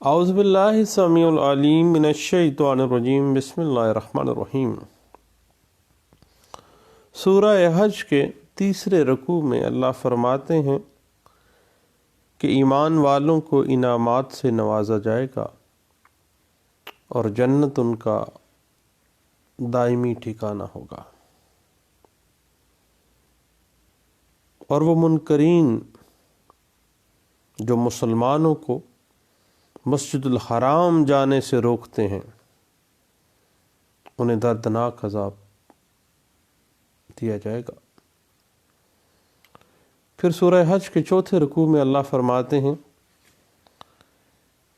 اعوذ باللہ السمیع العلیم من الشیطان الرجیم بسم اللہ الرحمن الرحیم۔ سورہ حج کے تیسرے رکوع میں اللہ فرماتے ہیں کہ ایمان والوں کو انعامات سے نوازا جائے گا اور جنت ان کا دائمی ٹھکانہ ہوگا، اور وہ منکرین جو مسلمانوں کو مسجد الحرام جانے سے روکتے ہیں انہیں دردناک عذاب دیا جائے گا۔ پھر سورہ حج کے چوتھے رکوع میں اللہ فرماتے ہیں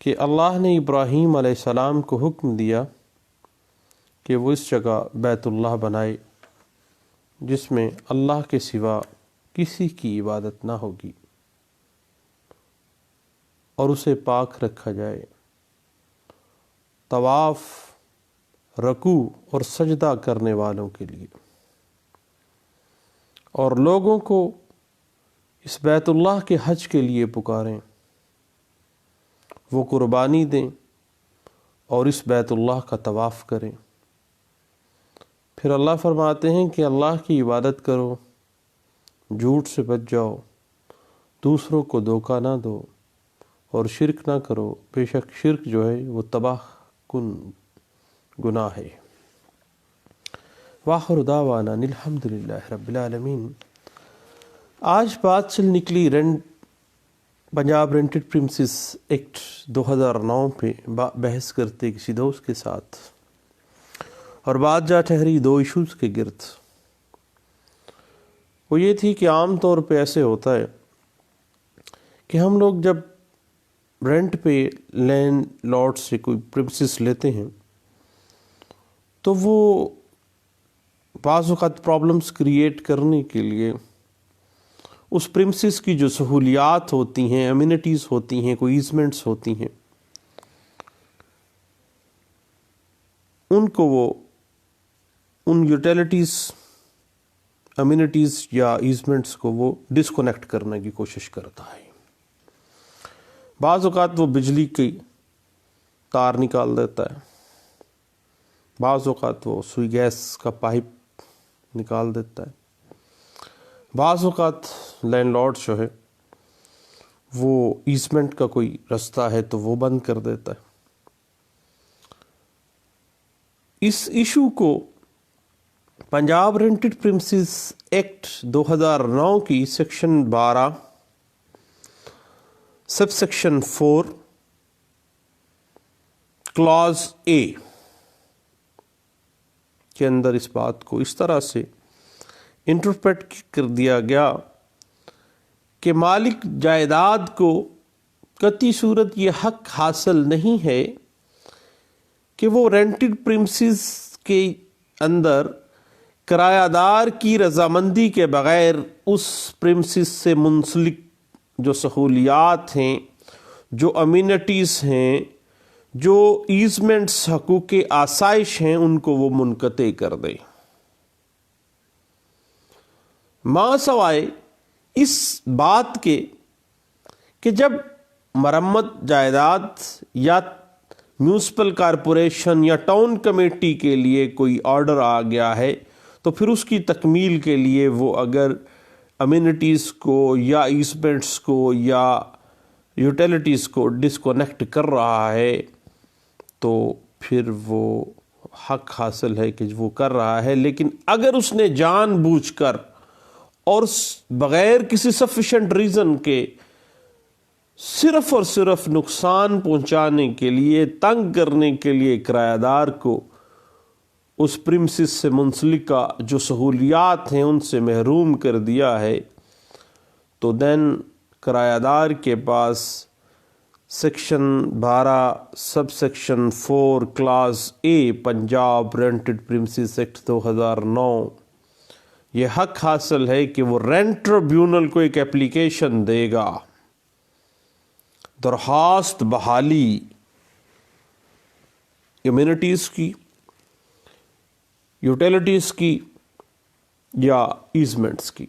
کہ اللہ نے ابراہیم علیہ السلام کو حکم دیا کہ وہ اس جگہ بیت اللہ بنائے جس میں اللہ کے سوا کسی کی عبادت نہ ہوگی، اور اسے پاک رکھا جائے۔ طواف، رکوع اور سجدہ کرنے والوں کے لیے، اور لوگوں کو اس بیت اللہ کے حج کے لیے پکاریں، وہ قربانی دیں اور اس بیت اللہ کا طواف کریں۔ پھر اللہ فرماتے ہیں کہ اللہ کی عبادت کرو، جھوٹ سے بچ جاؤ، دوسروں کو دھوکہ نہ دو اور شرک نہ کرو، بے شک شرک جو ہے وہ تباہ کن گناہ ہے۔ وآخر دعوانا الحمدللہ رب العالمین۔ آج بات چل نکلی پنجاب رینٹڈ پریمسز ایکٹ 2009 پہ بحث کرتے کسی دوست کے ساتھ، اور بات جا ٹھہری دو ایشوز کے گرد۔ وہ یہ تھی کہ عام طور پہ ایسے ہوتا ہے کہ ہم لوگ جب رینٹ پہ لینڈ لارڈ سے کوئی پریمسز لیتے ہیں تو وہ بعض اوقات پرابلمس کریٹ کرنے کے لیے اس پریمسز کی جو سہولیات ہوتی ہیں، امینٹیز ہوتی ہیں، کوئی ایزمنٹس ہوتی ہیں، ان کو وہ ان یوٹیلیٹیز، امینٹیز یا ایزمنٹس کو وہ ڈسکنیکٹ کرنے کی کوشش کرتا ہے۔ بعض اوقات وہ بجلی کی تار نکال دیتا ہے، بعض اوقات وہ سوئی گیس کا پائپ نکال دیتا ہے، بعض اوقات لینڈ لارڈ جو ہے وہ ایزمنٹ کا کوئی رستہ ہے تو وہ بند کر دیتا ہے۔ اس ایشو کو پنجاب رینٹڈ پریمسز ایکٹ 2009 کی سیکشن 12 سب سیکشن 4 کلاز اے کے اندر اس بات کو اس طرح سے انٹرپریٹ کر دیا گیا کہ مالک جائیداد کو قطعی صورت یہ حق حاصل نہیں ہے کہ وہ رینٹڈ پریمسز کے اندر کرایہ دار کی رضامندی کے بغیر اس پریمسز سے منسلک جو سہولیات ہیں، جو امینٹیز ہیں، جو ایزمنٹس، حقوق آسائش ہیں، ان کو وہ منقطع کر دے، ماں سوائے اس بات کے کہ جب مرمت جائیداد یا میونسپل کارپوریشن یا ٹاؤن کمیٹی کے لیے کوئی آرڈر آ گیا ہے تو پھر اس کی تکمیل کے لیے وہ اگر امینٹیز کو یا ایزمنٹس کو یا یوٹیلیٹیز کو ڈسکنیکٹ کر رہا ہے تو پھر وہ حق حاصل ہے کہ وہ کر رہا ہے۔ لیکن اگر اس نے جان بوجھ کر اور بغیر کسی سفیشینٹ ریزن کے صرف اور صرف نقصان پہنچانے کے لیے، تنگ کرنے کے لیے کرایہ دار کو اس پریمسز سے منسلکہ جو سہولیات ہیں ان سے محروم کر دیا ہے، تو دین کرایہ دار کے پاس سیکشن 12 سب سیکشن 4 کلاز اے پنجاب رینٹڈ پریمسز ایکٹ 2009 یہ حق حاصل ہے کہ وہ رینٹ ٹریبیونل کو ایک اپلیکیشن دے گا، درخواست بحالی کمیونٹیز کی، یوٹیلیٹیز کی یا ایزمنٹس کی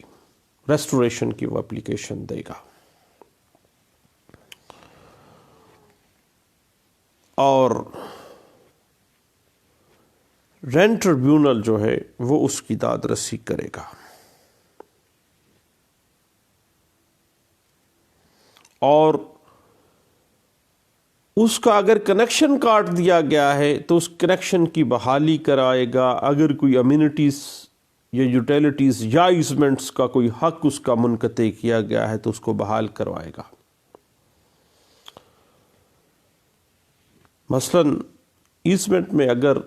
ریسٹوریشن کی وہ اپلیکیشن دے گا۔ اور رینٹ ٹریبیونل جو ہے وہ اس کی داد رسی کرے گا. اور اس کا اگر کنیکشن کاٹ دیا گیا ہے تو اس کنیکشن کی بحالی کرائے گا. اگر کوئی امینٹیز یا یوٹیلیٹیز یا ایزمنٹس کا کوئی حق اس کا منقطع کیا گیا ہے تو اس کو بحال کروائے گا. مثلا ایزمنٹ میں اگر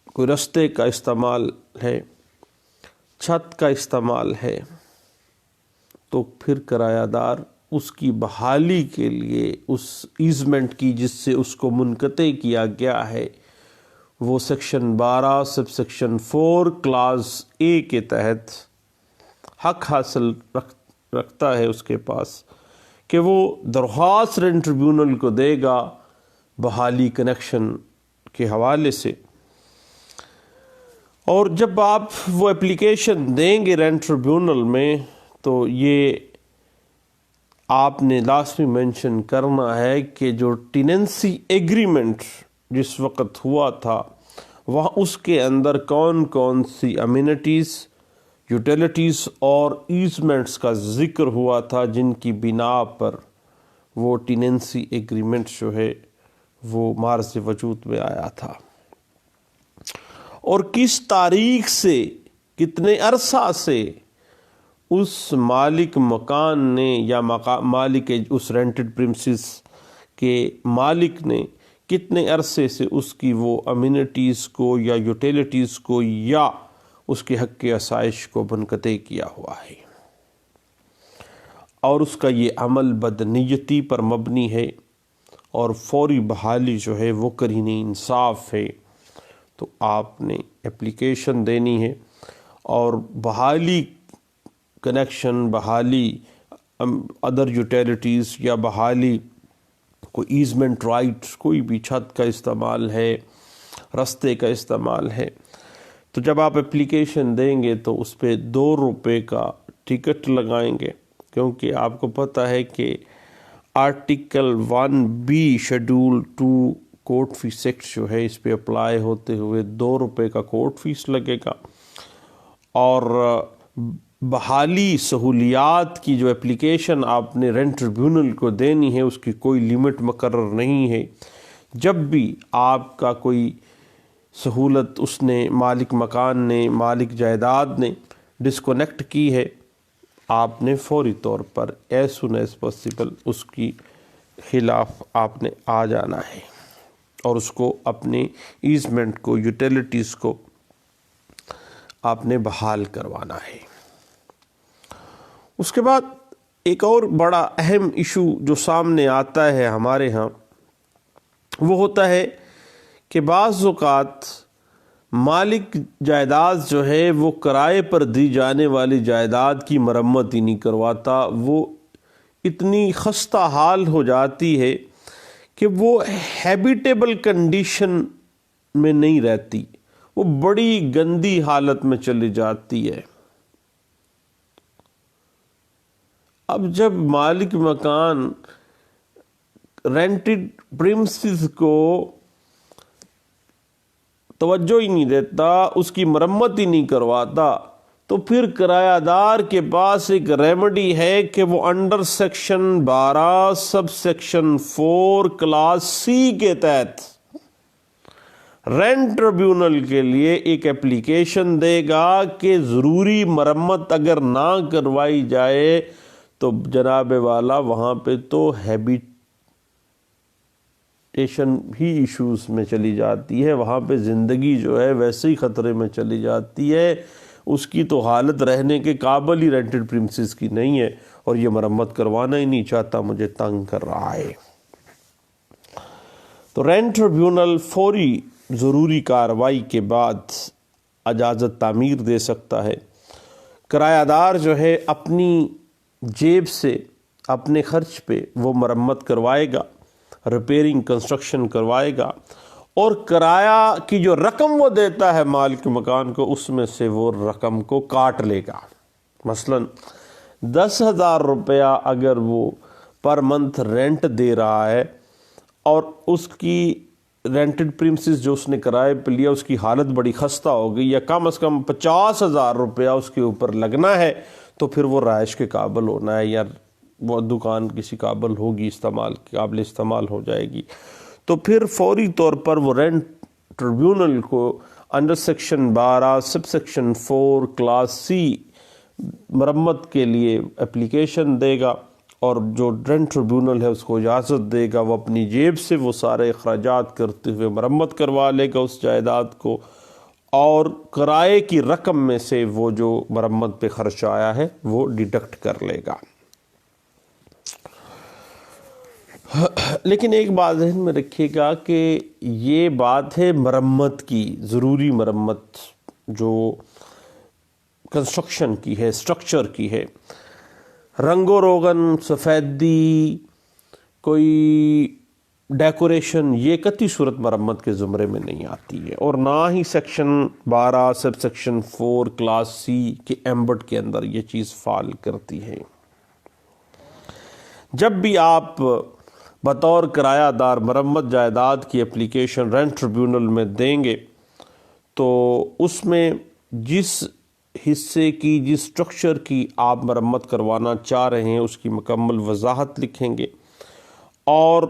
کوئی رستے کا استعمال ہے، چھت کا استعمال ہے، تو پھر کرایہ دار اس کی بحالی کے لیے اس ایزمنٹ کی جس سے اس کو منقطع کیا گیا ہے وہ سیکشن 12 سب سیکشن 4 کلاز اے کے تحت حق حاصل رکھتا ہے اس کے پاس کہ وہ درخواست رینٹ ٹریبیونل کو دے گا بحالی کنیکشن کے حوالے سے. اور جب آپ وہ اپلیکیشن دیں گے رینٹ ٹریبیونل میں تو یہ آپ نے لازمی مینشن کرنا ہے کہ جو ٹیننسی ایگریمنٹ جس وقت ہوا تھا وہاں اس کے اندر کون کون سی امینٹیز، یوٹیلیٹیز اور ایزمنٹس کا ذکر ہوا تھا جن کی بنا پر وہ ٹیننسی ایگریمنٹ جو ہے وہ معرض وجود میں آیا تھا، اور کس تاریخ سے، کتنے عرصہ سے اس مالک مکان نے یا مالک اس رینٹڈ پریمسز کے مالک نے کتنے عرصے سے اس کی وہ امینٹیز کو یا یوٹیلیٹیز کو یا اس کے حق کے آسائش کو منقطع کیا ہوا ہے. اور اس کا یہ عمل بدنیتی پر مبنی ہے اور فوری بحالی جو ہے وہ قرین انصاف ہے. تو آپ نے اپلیکیشن دینی ہے اور بحالی کنیکشن، بحالی ادر یوٹیلیٹیز یا بحالی کوئی ایزمنٹ رائٹ، کوئی بھی چھت کا استعمال ہے، رستے کا استعمال ہے، تو جب آپ اپلیکیشن دیں گے تو اس پہ 2 روپے کا ٹکٹ لگائیں گے، کیونکہ آپ کو پتہ ہے کہ article 1B schedule 2 court fee act جو ہے اس پہ اپلائی ہوتے ہوئے 2 روپے کا کورٹ فیس لگے گا. اور بحالی سہولیات کی جو اپلیکیشن آپ نے رینٹ ٹریبیونل کو دینی ہے اس کی کوئی لیمٹ مقرر نہیں ہے. جب بھی آپ کا کوئی سہولت اس نے مالک مکان نے، مالک جائیداد نے ڈسکنیکٹ کی ہے، آپ نے فوری طور پر ایز سون ایز پاسبل اس کی خلاف آپ نے آ جانا ہے اور اس کو اپنے ایزمنٹ کو، یوٹیلیٹیز کو آپ نے بحال کروانا ہے. اس کے بعد ایک اور بڑا اہم ایشو جو سامنے آتا ہے ہمارے ہاں وہ ہوتا ہے کہ بعض اوقات مالک جائیداد جو ہے وہ کرائے پر دی جانے والی جائیداد کی مرمت ہی نہیں کرواتا. وہ اتنی خستہ حال ہو جاتی ہے کہ وہ ہیبیٹیبل کنڈیشن میں نہیں رہتی، وہ بڑی گندی حالت میں چلی جاتی ہے. اب جب مالک مکان رینٹڈ پریمسز کو توجہ ہی نہیں دیتا، اس کی مرمت ہی نہیں کرواتا، تو پھر کرایہ دار کے پاس ایک ریمیڈی ہے کہ وہ under section 12 sub section 4 class C کے تحت رینٹ ٹریبیونل کے لیے ایک اپلیکیشن دے گا کہ ضروری مرمت اگر نہ کروائی جائے تو جناب والا وہاں پہ تو ہیبیٹیشن بھی ایشوز میں چلی جاتی ہے، وہاں پہ زندگی جو ہے ویسے ہی خطرے میں چلی جاتی ہے. اس کی تو حالت رہنے کے قابل ہی رینٹڈ پریمسز کی نہیں ہے اور یہ مرمت کروانا ہی نہیں چاہتا، مجھے تنگ کر رہا ہے. تو رینٹ ٹریبیونل فوری ضروری کارروائی کے بعد اجازت تعمیر دے سکتا ہے. کرایہ دار جو ہے اپنی جیب سے اپنے خرچ پہ وہ مرمت کروائے گا، ریپیرنگ کنسٹرکشن کروائے گا، اور کرایہ کی جو رقم وہ دیتا ہے مالک مکان کو اس میں سے وہ رقم کو کاٹ لے گا. مثلا 10,000 روپیہ اگر وہ پر منتھ رینٹ دے رہا ہے اور اس کی رینٹڈ پریمسز جو اس نے کرائے پہ لیا اس کی حالت بڑی خستہ ہو گئی یا کم از کم 50,000 روپیہ اس کے اوپر لگنا ہے تو پھر وہ رہائش کے قابل ہونا ہے یا وہ دکان کسی قابل ہوگی، قابل استعمال ہو جائے گی، تو پھر فوری طور پر وہ رینٹ ٹریبیونل کو under section 12 sub section 4 class C مرمت کے لیے اپلیکیشن دے گا، اور جو رینٹ ٹریبیونل ہے اس کو اجازت دے گا وہ اپنی جیب سے وہ سارے اخراجات کرتے ہوئے مرمت کروا لے گا اس جائیداد کو، اور کرائے کی رقم میں سے وہ جو مرمت پہ خرچ آیا ہے وہ ڈیڈکٹ کر لے گا۔ لیکن ایک بات ذہن میں رکھیے گا کہ یہ بات ہے مرمت کی، ضروری مرمت جو کنسٹرکشن کی ہے، اسٹرکچر کی ہے۔ رنگ و روغن، سفیدی، کوئی ڈیکوریشن، یہ کتی صورت مرمت کے زمرے میں نہیں آتی ہے، اور نہ ہی section 12 sub section 4 class C کے ایمبٹ کے اندر یہ چیز فال کرتی ہے۔ جب بھی آپ بطور کرایہ دار مرمت جائیداد کی اپلیکیشن رینٹ ٹریبیونل میں دیں گے تو اس میں جس حصے کی، جس سٹرکچر کی آپ مرمت کروانا چاہ رہے ہیں اس کی مکمل وضاحت لکھیں گے، اور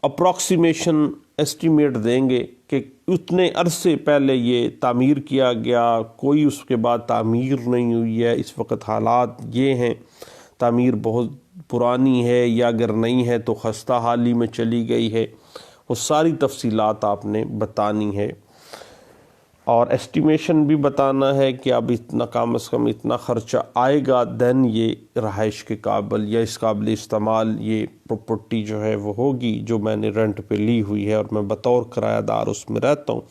اپروکسیمیشن ایسٹیمیٹ دیں گے کہ اتنے عرصے پہلے یہ تعمیر کیا گیا، کوئی اس کے بعد تعمیر نہیں ہوئی ہے، اس وقت حالات یہ ہیں، تعمیر بہت پرانی ہے یا اگر نہیں ہے تو خستہ حالی میں چلی گئی ہے، وہ ساری تفصیلات آپ نے بتانی ہے، اور ایسٹیمیشن بھی بتانا ہے کہ اب اتنا کم از کم اتنا خرچہ آئے گا، دین یہ رہائش کے قابل یا اس قابل استعمال یہ پراپرٹی جو ہے وہ ہوگی جو میں نے رینٹ پہ لی ہوئی ہے اور میں بطور کرایہ دار اس میں رہتا ہوں۔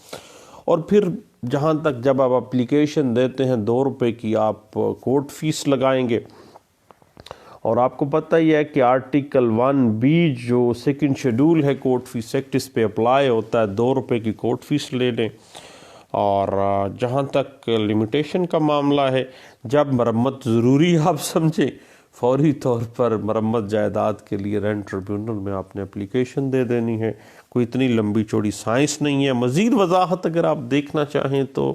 اور پھر جہاں تک جب آپ اپلیکیشن دیتے ہیں 2 روپے کی آپ کورٹ فیس لگائیں گے، اور آپ کو پتہ ہی ہے کہ آرٹیکل 1B جو سیکنڈ شیڈول ہے کورٹ فیس ایکٹ، اس پہ اپلائی ہوتا ہے، 2 روپے کی کورٹ فیس لے لیں۔ اور جہاں تک لمیٹیشن کا معاملہ ہے، جب مرمت ضروری آپ سمجھیں فوری طور پر مرمت جائیداد کے لیے رینٹ ٹریبیونل میں آپ نے اپلیکیشن دے دینی ہے، کوئی اتنی لمبی چوڑی سائنس نہیں ہے۔ مزید وضاحت اگر آپ دیکھنا چاہیں تو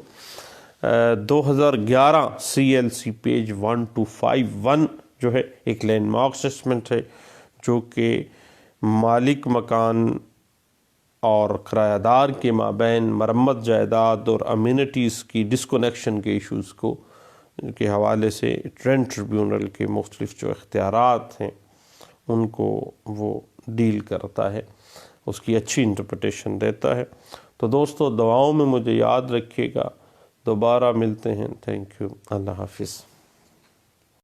2011 CLC پیج 1251 جو ہے ایک لینڈ مارک اسسمنٹ ہے جو کہ مالک مکان اور کرایہ دار کے مابین مرمت جائیداد اور امینٹیز کی ڈسکنیکشن کے ایشوز کو کے حوالے سے رینٹ ٹریبیونل کے مختلف جو اختیارات ہیں ان کو وہ ڈیل کرتا ہے، اس کی اچھی انٹرپریٹیشن دیتا ہے۔ تو دوستو دعاؤں میں مجھے یاد رکھیے گا، دوبارہ ملتے ہیں، تھینک یو، اللہ حافظ۔